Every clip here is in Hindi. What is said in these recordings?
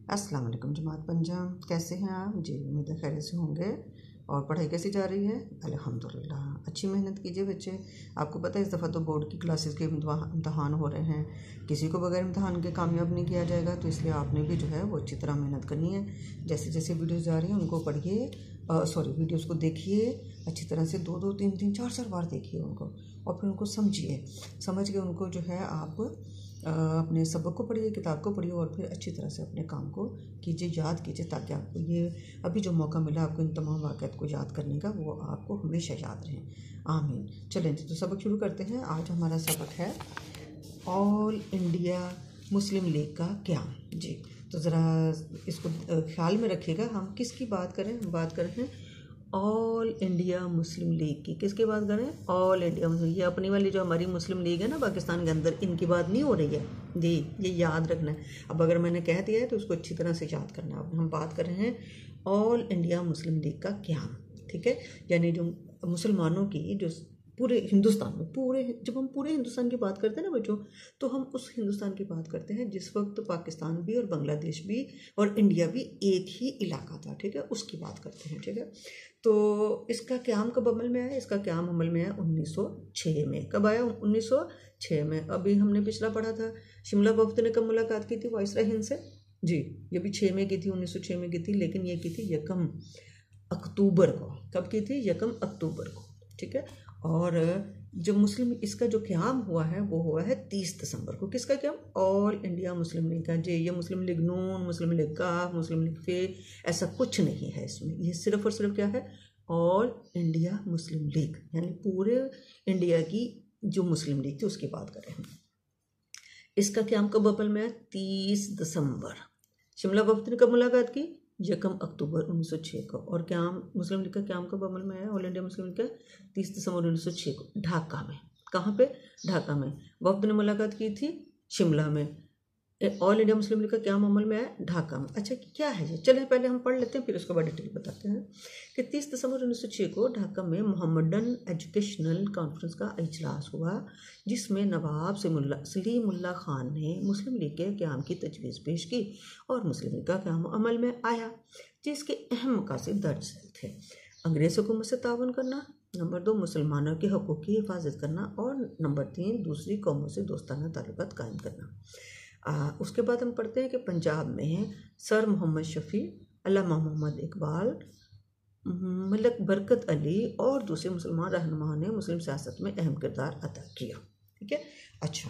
अस्सलाम वालेकुम जमात पंजाब, कैसे हैं आप जी। उम्मीद है खैरियत से होंगे। और पढ़ाई कैसी जा रही है? अल्हम्दुलिल्लाह, अच्छी मेहनत कीजिए बच्चे। आपको पता है इस दफ़ा तो बोर्ड की क्लासेस के इम्तहान हो रहे हैं। किसी को बगैर इम्तहान के कामयाब नहीं किया जाएगा, तो इसलिए आपने भी जो है वो अच्छी तरह मेहनत करनी है। जैसे जैसे वीडियोज़ जा रही हैं उनको पढ़िए, वीडियोज़ को देखिए अच्छी तरह से, 2-2, 3-3, 4-4 बार देखिए उनको, और फिर उनको समझिए। समझ के उनको जो है आप अपने सबक को पढ़िए, किताब को पढ़िए, और फिर अच्छी तरह से अपने काम को कीजिए, याद कीजिए, ताकि आपको ये अभी जो मौका मिला आपको इन तमाम वाक़यात को याद करने का, वो आपको हमेशा याद रहें। आमीन। चलें तो सबक शुरू करते हैं। आज हमारा सबक है ऑल इंडिया मुस्लिम लीग का क़याम जी। तो ज़रा इसको ख्याल में रखिएगा, हम किसकी बात करें? हम बात कर रहे हैं ऑल इंडिया मुस्लिम लीग की। किसकी बात करें? ऑल इंडिया मुस्लिम। ये अपनी वाली जो हमारी मुस्लिम लीग है ना पाकिस्तान के अंदर, इनकी बात नहीं हो रही है जी, ये याद रखना है। अब अगर मैंने कह दिया है तो उसको अच्छी तरह से याद करना है। अब हम बात कर रहे हैं ऑल इंडिया मुस्लिम लीग का क़याम, ठीक है। यानी जो मुसलमानों की जो पूरे हिंदुस्तान में, जब हम पूरे हिंदुस्तान की बात करते हैं ना बच्चों, तो हम उस हिंदुस्तान की बात करते हैं जिस वक्त पाकिस्तान भी और बांग्लादेश भी और इंडिया भी एक ही इलाका था, ठीक है, उसकी बात करते हैं, ठीक है। तो इसका क़याम कब अमल में आया? इसका क़याम अमल में आया 1906 में। कब आया? 1906 में। अभी हमने पिछला पढ़ा था, शिमला वफ़द ने कब मुलाकात की थी वाइसराय हिंद से जी। ये भी 6 में की थी, 1906 में की थी, लेकिन ये की थी 1 अक्टूबर को। कब की थी? 1 अक्टूबर को, ठीक है। और जो मुस्लिम इसका जो क़याम हुआ है वो हुआ है 30 दिसंबर को। किसका क़याम? ऑल इंडिया मुस्लिम लीग का जी। ये मुस्लिम लीग नून, मुस्लिम लीग काफ, मुस्लिम लीग फे, ऐसा कुछ नहीं है इसमें। ये सिर्फ़ और सिर्फ क्या है? ऑल इंडिया मुस्लिम लीग, यानी पूरे इंडिया की जो मुस्लिम लीग थी उसकी बात करें हम। इसका क़याम कब अमल में है? 30 दिसंबर। शिमला वफ़द ने कब मुलाकात की? 1 अक्टूबर 1906 को। और क़याम मुस्लिम लीग का क़याम कब अमल में आया? ऑल इंडिया मुस्लिम लीग का 30 दिसंबर 1906 को, ढाका में। कहाँ पे? ढाका में। वफ़द ने मुलाकात की थी शिमला में। ऑल इंडिया मुस्लिम लीग का क़याम अमल में आया ढाका में। अच्छा, क्या है ये? चलिए पहले हम पढ़ लेते हैं, फिर उसके बाद डिटेल बताते हैं कि 30 दिसंबर 1906 को ढाका में मोहम्मदन एजुकेशनल कॉन्फ्रेंस का इजलास हुआ, जिसमें नवाब सलीमुल्लाह खान ने मुस्लिम लीग के क़याम की तजवीज़ पेश की और मुस्लिम लीग का क़याम अमल में आया, जिसके अहम मकासद दर्ज थे। अंग्रेज़ हुकूमत से तावन करना, नंबर 2 मुसलमानों के हकूक़ की हिफाजत करना, और नंबर 3 दूसरी कौमों से दोस्ताना ताल्लुकात कायम करना। उसके बाद हम पढ़ते हैं कि पंजाब में सर मोहम्मद शफ़ी, अल्लामा मोहम्मद इकबाल, मलक बरकत अली और दूसरे मुसलमान रहनुमाओं ने मुस्लिम सियासत में अहम किरदार अदा किया, ठीक है। अच्छा,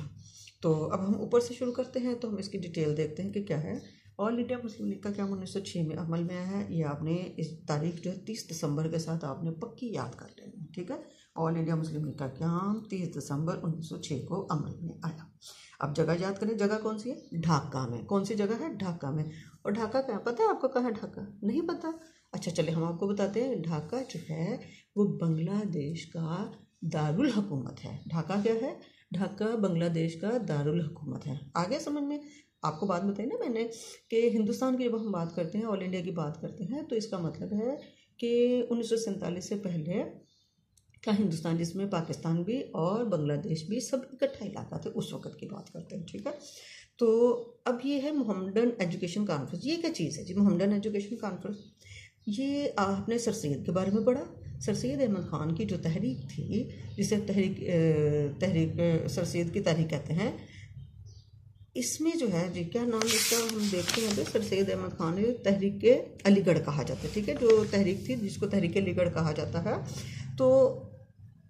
तो अब हम ऊपर से शुरू करते हैं, तो हम इसकी डिटेल देखते हैं कि क्या है। ऑल इंडिया मुस्लिम लीग का क़याम 1906 में अमल में आया है। ये आपने इस तारीख जो है 30 दिसंबर के साथ आपने पक्की याद कर लेनी है, ठीक है। ऑल इंडिया मुस्लिम लीग का क़याम 30 दिसंबर 1906 को अमल में आया। अब जगह याद करें, जगह कौन सी है? ढाका में। कौन सी जगह है? ढाका में। और ढाका क्या पता है आपको? कहाँ है ढाका? नहीं पता? अच्छा चलिए हम आपको बताते हैं। ढाका जो है वो बांग्लादेश का दारुल हुकूमत है। ढाका क्या है? ढाका बांग्लादेश का दारुल हुकूमत है। आगे समझ में? आपको बात बताई ना मैंने कि हिंदुस्तान की जब हम बात करते हैं, ऑल इंडिया की बात करते हैं, तो इसका मतलब है कि 1947 से पहले का हिंदुस्तान, जिसमें पाकिस्तान भी और बांग्लादेश भी सब इकट्ठा इलाका थे, उस वक़्त की बात करते हैं, ठीक है। तो अब ये है मोहम्मदन एजुकेशन कॉन्फ्रेंस। ये क्या चीज़ है जी मोहम्मदन एजुकेशन कॉन्फ्रेंस? ये आपने सर सैयद के बारे में पढ़ा। सर सैयद अहमद ख़ान की जो तहरीक थी, जिसे तहरीक सर सैयद की तहरीक कहते हैं, इसमें जो है जी क्या नाम इसका हम देखते हैं। सर सैयद अहमद ख़ान तहरीक अलीगढ़ कहा जाता है, ठीक है, जो तहरीक थी जिसको तहरीक अलीगढ़ कहा जाता है। तो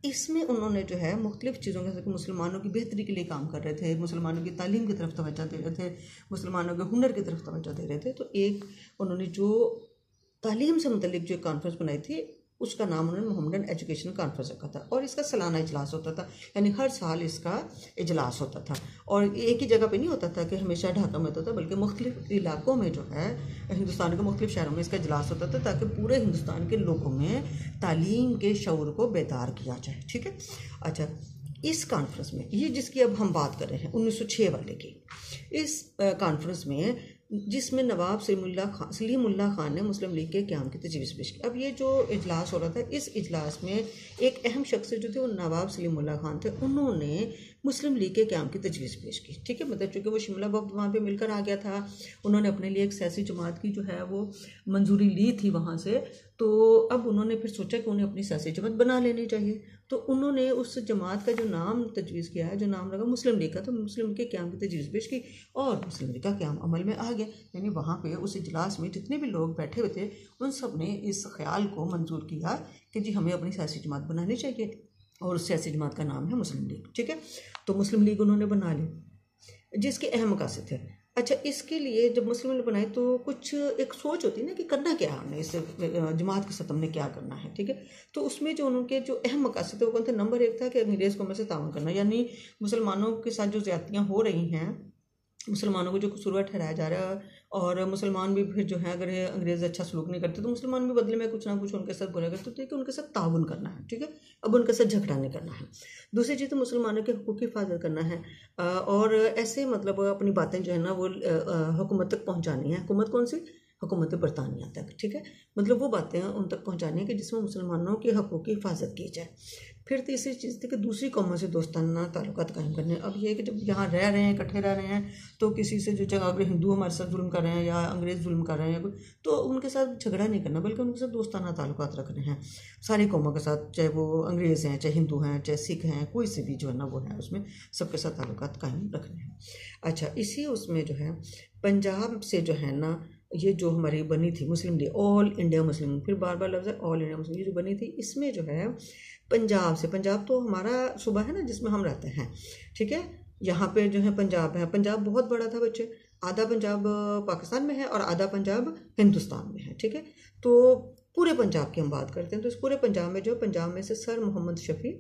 इसमें उन्होंने जो है मुख्तलिफ़ चीज़ों के, जैसे कि मुसलमानों की बेहतरी के लिए काम कर रहे थे, मुसलमानों की तालीम की तरफ तवज्जो दे रहे थे, मुसलमानों के हुनर की तरफ तवज्जो दे रहे थे। तो एक उन्होंने जो तालीम से मुतल्लिक जो कॉन्फ्रेंस बनाई थी, उसका नाम उन्होंने मोहम्मदन एजुकेशन कॉन्फ्रेंस रखा था। और इसका सालाना इजलास होता था, यानी हर साल इसका इजलास होता था। और एक ही जगह पे नहीं होता था कि हमेशा ढाका में होता था, बल्कि मुख्तलिफ इलाकों में जो है हिंदुस्तान के मुख्तलिफ शहरों में इसका इजलास होता था, ताकि पूरे हिंदुस्तान के लोगों में तालीम के शऊर को बेदार किया जाए, ठीक है। अच्छा, इस कॉन्फ्रेंस में ये जिसकी अब हम बात कर रहे हैं 1906 वाले की, इस कॉन्फ्रेंस में जिसमें नवाब सलीमुल्लाह खान ने मुस्लिम लीग के क़याम की तजवीज़ पेश की। अब ये जो इजलास हो रहा था, इस इजलास में एक अहम शख्स जो थे वो नवाब सलीमुल्लाह खान थे। उन्होंने मुस्लिम लीग के क़याम की तजवीज़ पेश की। ठीक है, मतलब चूँकि वो शिमला वक्त वहाँ पे मिलकर आ गया था, उन्होंने अपने लिए एक सियासी जमात की जो है वो मंजूरी ली थी वहाँ से, तो अब उन्होंने फिर सोचा कि उन्हें अपनी सियासी जमात बना लेनी चाहिए। तो उन्होंने उस जमात का जो नाम तजवीज़ किया है, जो नाम लगा मुस्लिम लीग का, तो मुस्लिम लीग के क़याम की तजवीज़ पेश की और मुस्लिम लीग का क़याम अमल में आ गया। यानी वहाँ पे उस इजलास में जितने भी लोग बैठे हुए थे उन सब ने इस ख्याल को मंजूर किया कि जी हमें अपनी सियासी जमात बनानी चाहिए, और उस सियासी जमात का नाम है मुस्लिम लीग। ठीक है, तो मुस्लिम लीग उन्होंने बना ली, जिसके अहम मकासद थे। अच्छा, इसके लिए जब मुस्लिम लीग बनाई तो कुछ एक सोच होती है ना कि करना क्या है हमने, इस जमात के साथ हमने क्या करना है। ठीक है, तो उसमें जो उनके जो अहम मकासद थे वो कौन थे? नंबर 1 था कि अंग्रेज़ कौम से ताउन करना, यानी मुसलमानों के साथ जो ज़्यादतियाँ हो रही हैं, मुसलमानों को जो कसूरवार ठहराया जा रहा है, और मुसलमान भी फिर जो है अगर अंग्रेज़ अच्छा सलूक नहीं करते तो मुसलमान भी बदले में कुछ ना कुछ उनके साथ बोला करते, तो कि उनके साथ ताउन करना है। ठीक है, अब उनके साथ झगड़ा नहीं करना है। दूसरी चीज़ तो मुसलमानों के हकूक़ की हिफाजत करना है, और ऐसे मतलब अपनी बातें जो है ना वो हुकूमत तक पहुँचानी है। हुकूमत कौन सी? हुकूमत बरतानिया तक। ठीक है, मतलब वो बातें उन तक पहुँचानी है कि जिसमें मुसलमानों के हकूक़ की हिफाजत की जाए। फिर तीसरी चीज़ थी कि दूसरी कौमों से दोस्ताना ताल्लुकात कायम करने। अब ये है कि जब यहाँ रह रहे हैं, इकट्ठे रह रहे हैं, तो किसी से जो जगह अगर हिंदू हमारे साथ जुल्म कर रहे हैं या अंग्रेज़ जुल्म कर रहे हैं या तो उनके साथ झगड़ा नहीं करना, बल्कि उनके साथ दोस्ताना ताल्लुकात रखने हैं सारी कौमों के साथ, चाहे वो अंग्रेज़ हैं, चाहे हिंदू हैं, चाहे सिख हैं, कोई से भी जो है ना वो है, उसमें सबके साथ ताल्लुकात कायम रखने हैं। अच्छा, इसी उसमें जो है पंजाब से जो है ना ये जो हमारी बनी थी मुस्लिम लीग, ऑल इंडिया मुस्लिम लीग, फिर बार बार लफ्ज़ है ऑल इंडिया मुस्लिम लीग, जो बनी थी इसमें जो है पंजाब से, पंजाब तो हमारा सूबा है ना जिसमें हम रहते हैं। ठीक है, यहाँ पे जो है पंजाब है, पंजाब बहुत बड़ा था बच्चे, आधा पंजाब पाकिस्तान में है और आधा पंजाब हिंदुस्तान में है। ठीक है, तो पूरे पंजाब की हम बात करते हैं, तो इस पूरे पंजाब में जो पंजाब में से सर मोहम्मद शफ़ी,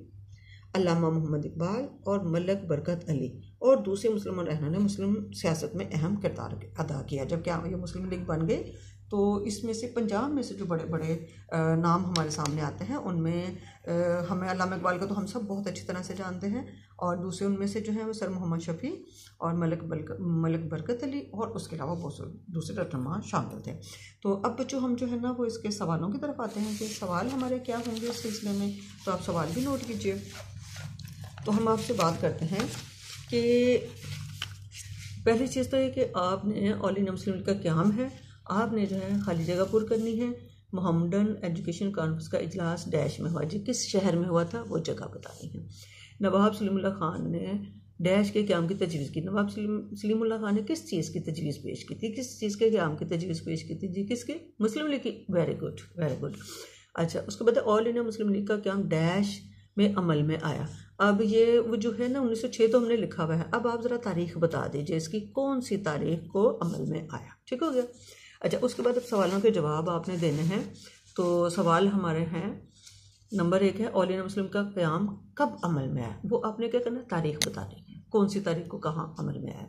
अल्लामा मोहम्मद इकबाल और मलक बरकत अली और दूसरे मुसलमान रहना ने मुस्लिम सियासत में अहम किरदार अदा किया। जब क्या ये मुस्लिम लीग बन गई तो इसमें से पंजाब में से जो बड़े बड़े नाम हमारे सामने आते हैं उनमें हमें अल्लामा इकबाल को तो हम सब बहुत अच्छी तरह से जानते हैं, और दूसरे उनमें से जो है वो सर मोहम्मद शफ़ी और मलक बरकत अली, और उसके अलावा बहुत दूसरे रहनुमा शामिल थे। तो अब बच्चों हम जो है ना वो इसके सवालों की तरफ आते हैं कि सवाल हमारे क्या होंगे इस सिलसिले में, तो आप सवाल भी नोट कीजिए। तो हम आपसे बात करते हैं कि पहली चीज़ तो ये कि आपने ऑल इंडिया मुस्लिम लीग का क़याम है, आपने जो है खाली जगह पुर करनी है। मोहम्मडन एजुकेशन कॉन्फ्रेंस का इजलास डैश में हुआ, जी किस शहर में हुआ था वो जगह बतानी है। नवाब सलीमुल्लाह खान ने डैश के क़याम की तजवीज़ की। नवाब सलीमुल्लाह खान ने किस चीज़ की तजवीज़ पेश की थी, किस चीज़ के क़याम की तजवीज़ पेश की थी? जी किसके? मुस्लिम लीग की। Very good, very good. अच्छा, उसके बाद ऑल इंडिया मुस्लिम लीग का क़याम डैश में अमल में आया। अब ये वो जो है ना 1906 तो हमने लिखा हुआ है, अब आप ज़रा तारीख़ बता दीजिए इसकी, कौन सी तारीख़ को अमल में आया। ठीक हो गया। अच्छा, उसके बाद अब सवालों के जवाब आपने देने हैं। तो सवाल हमारे हैं, नंबर 1 है ऑल इंडिया मुस्लिम का क़याम कब अमल में आया, वो आपने क्या करना है, तारीख़ बतानी है, कौन सी तारीख़ को कहाँ अमल में आया।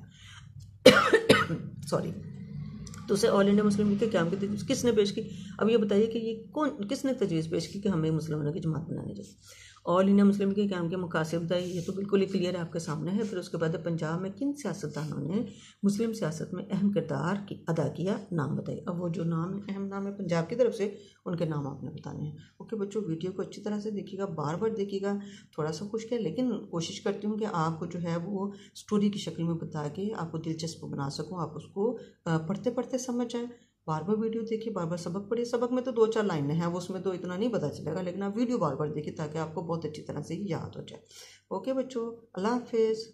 सॉरी। तो उसे ऑल इंडिया मुस्लिम लीग के क़याम की तजवीज़ किसने पेश की? अब ये बताइए कि ये किसने तजवीज़ पेश की कि हमें मुसलमानों की जमात बनानी चाहिए। ऑल इंडिया मुस्लिम लीग के क़याम के मकासद बताइए, ये तो बिल्कुल ही क्लियर है आपके सामने है। फिर उसके बाद पंजाब में किन सियासतदानों ने मुस्लिम सियासत में अहम किरदार अदा किया, नाम बताइए। अब वो जो नाम है, अहम नाम है पंजाब की तरफ से, उनके नाम आपने बताने हैं। ओके बच्चों, वीडियो को अच्छी तरह से देखिएगा, बार बार देखिएगा, थोड़ा सा कुछ क्या, लेकिन कोशिश करती हूँ कि आपको जो है वो स्टोरी की शक्ल में बता के आपको दिलचस्प बना सकूँ, आप उसको पढ़ते पढ़ते समझ जाएँ। बार बार वीडियो देखिए, बार बार सबक पढ़िए। सबक में तो 2-4 लाइनें हैं, वो उसमें तो इतना नहीं पता चलेगा, लेकिन आप वीडियो बार बार देखिए ताकि आपको बहुत अच्छी तरह से याद हो जाए। ओके बच्चों, अल्लाह हाफिज़।